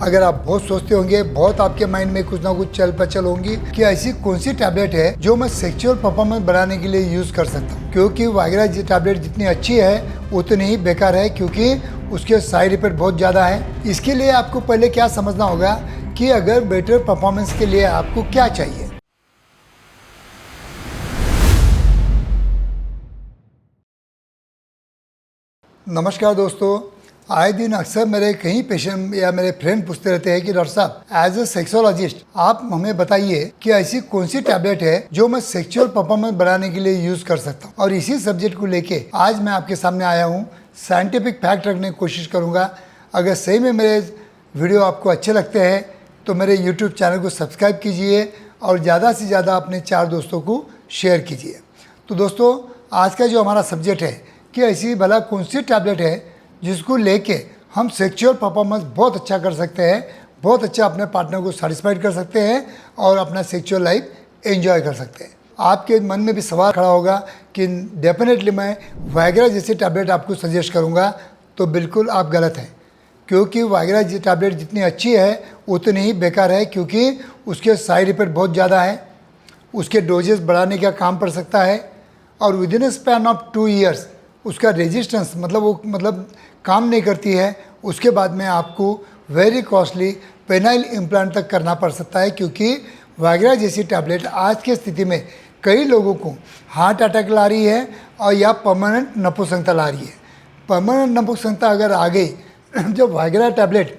अगर आप बहुत सोचते होंगे, बहुत आपके माइंड में कुछ ना कुछ चल पचल होंगी कि ऐसी कौन सी टैबलेट है जो मैं सेक्सुअल परफॉर्मेंस बढ़ाने के लिए यूज कर सकता हूँ, क्योंकि वायग्रा टैबलेट जितनी अच्छी है उतनी ही बेकार है, क्योंकि उसके साइड इफेक्ट बहुत ज़्यादा है। इसके लिए आपको पहले क्या समझना होगा कि अगर बेटर परफॉर्मेंस के लिए आपको क्या चाहिए। नमस्कार दोस्तों, आए दिन अक्सर मेरे कई पेशेंट या मेरे फ्रेंड पूछते रहते हैं कि डॉक्टर साहब, एज ए सेक्सोलॉजिस्ट आप हमें बताइए कि ऐसी कौन सी टैबलेट है जो मैं सेक्सुअल परफॉर्मेंस बढ़ाने के लिए यूज कर सकता हूँ। और इसी सब्जेक्ट को लेके आज मैं आपके सामने आया हूँ। साइंटिफिक फैक्ट रखने की कोशिश करूँगा। अगर सही में मेरे वीडियो आपको अच्छे लगते हैं तो मेरे यूट्यूब चैनल को सब्सक्राइब कीजिए और ज़्यादा से ज़्यादा अपने 4 दोस्तों को शेयर कीजिए। तो दोस्तों, आज का जो हमारा सब्जेक्ट है कि ऐसी भला कौन सी टैबलेट है जिसको लेके हम सेक्सुअल परफॉर्मेंस बहुत अच्छा कर सकते हैं, बहुत अच्छा अपने पार्टनर को सेटिस्फाइड कर सकते हैं और अपना सेक्सुअल लाइफ एंजॉय कर सकते हैं। आपके मन में भी सवाल खड़ा होगा कि डेफिनेटली मैं वायग्रा जैसी टैबलेट आपको सजेस्ट करूंगा, तो बिल्कुल आप गलत हैं, क्योंकि वायग्रा टैबलेट जितनी अच्छी है उतनी ही बेकार है, क्योंकि उसके साइड इफेक्ट बहुत ज़्यादा है। उसके डोजेस बढ़ाने का काम पड़ सकता है और within A span of 2 years उसका रेजिस्टेंस मतलब काम नहीं करती है। उसके बाद में आपको वेरी कॉस्टली पेनाइल इम्प्लांट तक करना पड़ सकता है, क्योंकि वायग्रा जैसी टैबलेट आज की स्थिति में कई लोगों को हार्ट अटैक ला रही है और या परमानेंट नपुंसकता ला रही है। परमानेंट नपुंसकता अगर आ गई, जब वायग्रा टैबलेट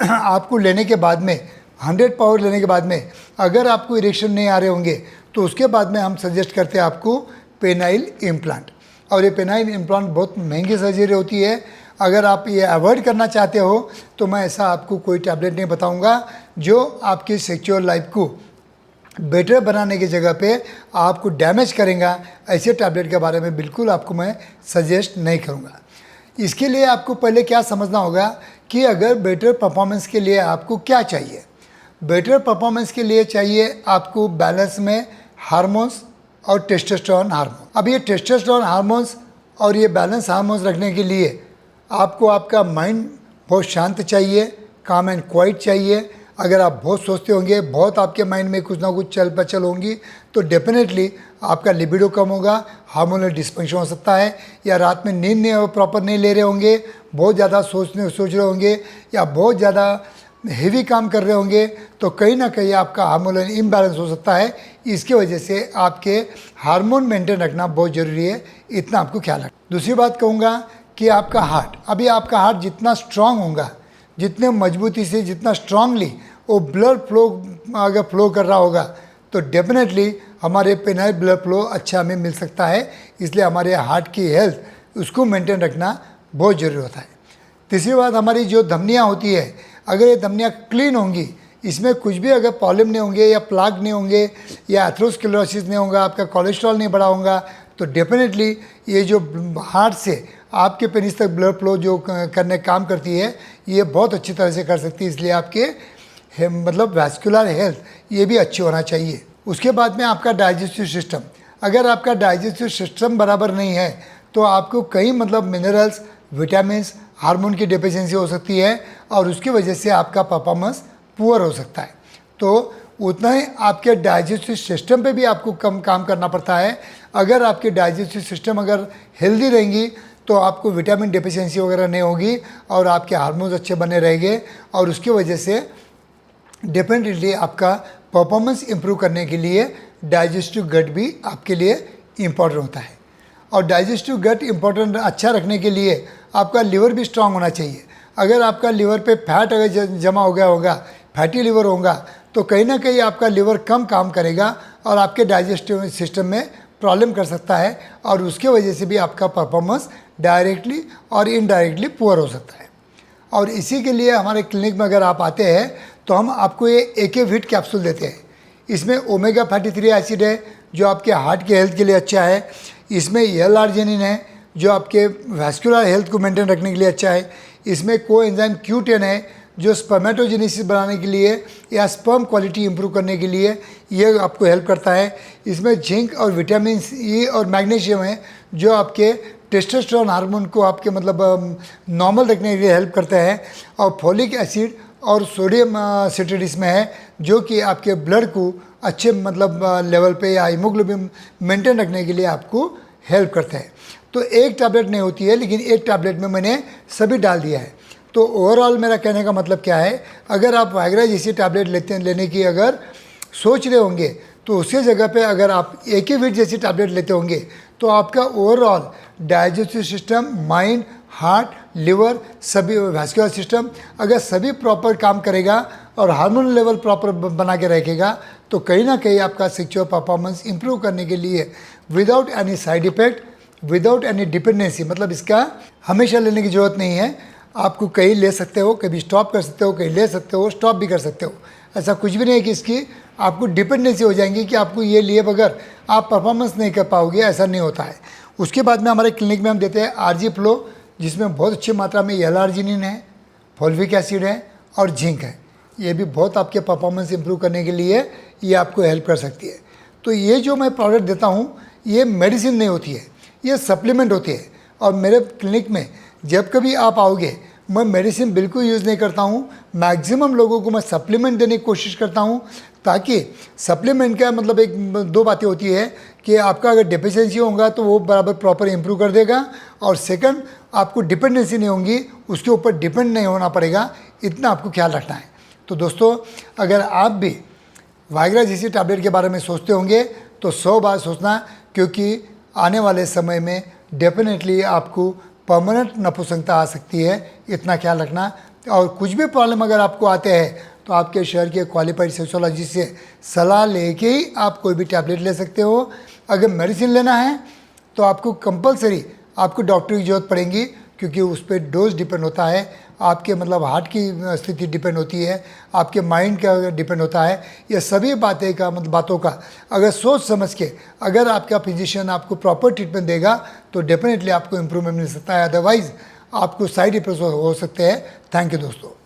आपको लेने के बाद में 100 पावर लेने के बाद में अगर आपको इरेक्शन नहीं आ रहे होंगे तो उसके बाद में हम सजेस्ट करते हैं आपको पेनाइल इम्प्लांट। और ये पेनाइल इम्प्लांट बहुत महंगी सर्जरी होती है। अगर आप ये अवॉइड करना चाहते हो तो मैं ऐसा आपको कोई टैबलेट नहीं बताऊंगा जो आपकी सेक्सुअल लाइफ को बेटर बनाने की जगह पे आपको डैमेज करेगा। ऐसे टैबलेट के बारे में बिल्कुल आपको मैं सजेस्ट नहीं करूंगा। इसके लिए आपको पहले क्या समझना होगा कि अगर बेटर परफॉर्मेंस के लिए आपको क्या चाहिए। बेटर परफॉर्मेंस के लिए चाहिए आपको बैलेंस में हार्मोन्स और टेस्टोस्टेरोन हार्मोन। अब ये टेस्टोस्टेरोन हार्मोन्स और ये बैलेंस हार्मोन्स रखने के लिए आपको आपका माइंड बहुत शांत चाहिए, काम एंड क्वाइट चाहिए। अगर आप बहुत सोचते होंगे, बहुत आपके माइंड में कुछ ना कुछ चल पचल होंगी, तो डेफिनेटली आपका लिबिडो कम होगा, हार्मोनल डिस्फंक्शन हो सकता है, या रात में नींद नहीं प्रॉपर नहीं ले रहे होंगे, बहुत ज़्यादा सोच रहे होंगे, या बहुत ज़्यादा हेवी काम कर रहे होंगे, तो कहीं ना कहीं आपका हार्मोनल इम्बैलेंस हो सकता है। इसकी वजह से आपके हार्मोन मेंटेन रखना बहुत ज़रूरी है, इतना आपको ख्याल रखना। दूसरी बात कहूँगा कि आपका हार्ट, अभी आपका हार्ट जितना स्ट्रांग होगा, जितने मजबूती से, जितना स्ट्रांगली वो ब्लड फ्लो अगर फ्लो कर रहा होगा, तो डेफिनेटली हमारे पेनाइल ब्लड फ्लो अच्छा हमें मिल सकता है। इसलिए हमारे हार्ट की हेल्थ उसको मेंटेन रखना बहुत ज़रूरी होता है। तीसरी बात, हमारी जो धमनियाँ होती है, अगर ये धमनियाँ क्लीन होंगी, इसमें कुछ भी अगर प्रॉब्लम नहीं होंगे या प्लाग नहीं होंगे या एथेरोस्क्लेरोसिस नहीं होगा, आपका कोलेस्ट्रॉल नहीं बढ़ा होगा, तो डेफिनेटली ये जो हार्ट से आपके पेनिस तक ब्लड फ्लो जो करने काम करती है, ये बहुत अच्छी तरह से कर सकती है। इसलिए आपके वैस्कुलर हेल्थ ये भी अच्छी होना चाहिए। उसके बाद में आपका डाइजेस्टिव सिस्टम, अगर आपका डाइजेस्टिव सिस्टम बराबर नहीं है तो आपको कई मिनरल्स, विटामिन्स, हार्मोन की डेफिशिएंसी हो सकती है और उसकी वजह से आपका परफॉर्मेंस पुअर हो सकता है। तो उतना ही आपके डाइजेस्टिव सिस्टम पे भी आपको कम काम करना पड़ता है। अगर आपके डाइजेस्टिव सिस्टम अगर हेल्दी रहेंगी तो आपको विटामिन डेफिशिएंसी वगैरह नहीं होगी और आपके हार्मोन्स अच्छे बने रहेंगे, और उसकी वजह से डेफिनेटली आपका परफॉर्मेंस इंप्रूव करने के लिए डाइजेस्टिव गट भी आपके लिए इम्पॉर्टेंट होता है। और डाइजेस्टिव गट इम्पोर्टेंट अच्छा रखने के लिए आपका लिवर भी स्ट्रांग होना चाहिए। अगर आपका लिवर पे फैट अगर जमा हो गया होगा, फैटी लिवर होगा, तो कहीं ना कहीं आपका लिवर कम काम करेगा और आपके डाइजेस्टिव सिस्टम में प्रॉब्लम कर सकता है, और उसके वजह से भी आपका परफॉर्मेंस डायरेक्टली और इनडायरेक्टली पुअर हो सकता है। और इसी के लिए हमारे क्लिनिक में अगर आप आते हैं तो हम आपको ये AK-VIT कैप्सूल देते हैं। इसमें ओमेगा फैटी 3 एसिड है जो आपके हार्ट के हेल्थ के लिए अच्छा है। इसमें L-आर्जिनिन है जो आपके वैस्कुलर हेल्थ को मेंटेन रखने के लिए अच्छा है। इसमें कोएंजाइम Q10 है जो स्पर्मेटोजेनेसिस बढ़ाने के लिए या स्पर्म क्वालिटी इंप्रूव करने के लिए ये आपको हेल्प करता है। इसमें जिंक और विटामिन ई और मैग्नीशियम है जो आपके टेस्टोस्टेरोन हार्मोन को आपके नॉर्मल रखने के लिए हेल्प करता है। और फोलिक एसिड और सोडियम सिट्रेट इसमें है, जो कि आपके ब्लड को अच्छे मतलब लेवल पे या हीमोग्लोबिन मेंटेन रखने के लिए आपको हेल्प करते हैं। तो एक टैबलेट नहीं होती है, लेकिन एक टैबलेट में मैंने सभी डाल दिया है। तो ओवरऑल मेरा कहने का मतलब क्या है, अगर आप वाइग्रा जैसी टैबलेट लेने की अगर सोच रहे होंगे, तो उसके जगह पे अगर आप एकीवीट जैसी टैबलेट लेते होंगे, तो आपका overall digestive system, mind, heart, liver, सभी वैस्कुलर सिस्टम अगर सभी प्रॉपर काम करेगा और हार्मोन लेवल प्रॉपर बना के रखेगा, तो कहीं ना कहीं आपका सेक्सुअल परफॉर्मेंस इंप्रूव करने के लिए without any side effect, without any dependency, मतलब इसका हमेशा लेने की ज़रूरत नहीं है। आपको कहीं ले सकते हो, कभी स्टॉप कर सकते हो, कहीं ले सकते हो, स्टॉप भी कर सकते हो। ऐसा कुछ भी नहीं है कि इसकी आपको डिपेंडेंसी हो जाएंगी कि आपको ये लिए बगैर आप परफॉर्मेंस नहीं कर पाओगे, ऐसा नहीं होता है। उसके बाद में हमारे क्लिनिक में हम देते हैं आरजी फ्लो, जिसमें बहुत अच्छी मात्रा में एल-आर्जिनिन है, फोलिक एसिड है और जिंक है। ये भी बहुत आपके परफॉर्मेंस इंप्रूव करने के लिए ये आपको हेल्प कर सकती है। तो ये जो मैं प्रोडक्ट देता हूँ, ये मेडिसिन नहीं होती है, ये सप्लीमेंट होती है। और मेरे क्लिनिक में जब कभी आप आओगे, मैं मेडिसिन बिल्कुल यूज़ नहीं करता हूँ। मैक्सिमम लोगों को मैं सप्लीमेंट देने की कोशिश करता हूँ, ताकि सप्लीमेंट का मतलब एक दो बातें होती है कि आपका अगर डिफिशियंसी होगा तो वो बराबर प्रॉपर इंप्रूव कर देगा, और सेकंड आपको डिपेंडेंसी नहीं होगी, उसके ऊपर डिपेंड नहीं होना पड़ेगा, इतना आपको ख्याल रखना है। तो दोस्तों, अगर आप भी वाइग्रा जैसी टैबलेट के बारे में सोचते होंगे तो 100 बार सोचना, क्योंकि आने वाले समय में डेफिनेटली आपको परमानेंट नपुंसकता आ सकती है, इतना ख्याल रखना। और कुछ भी प्रॉब्लम अगर आपको आते हैं तो आपके शहर के क्वालिफाइड सेक्सोलॉजिस्ट से सलाह लेके ही आप कोई भी टैबलेट ले सकते हो। अगर मेडिसिन लेना है तो आपको कंपलसरी आपको डॉक्टर की ज़रूरत पड़ेगी, क्योंकि उस पर डोज डिपेंड होता है, आपके मतलब हार्ट की स्थिति डिपेंड होती है, आपके माइंड का डिपेंड होता है। ये सभी बातों का अगर सोच समझ के अगर आपका फिजिशियन आपको प्रॉपर ट्रीटमेंट देगा तो डेफिनेटली आपको इम्प्रूवमेंट मिल सकता है, अदरवाइज़ आपको साइड इफेक्ट्स हो सकते हैं। थैंक यू दोस्तों।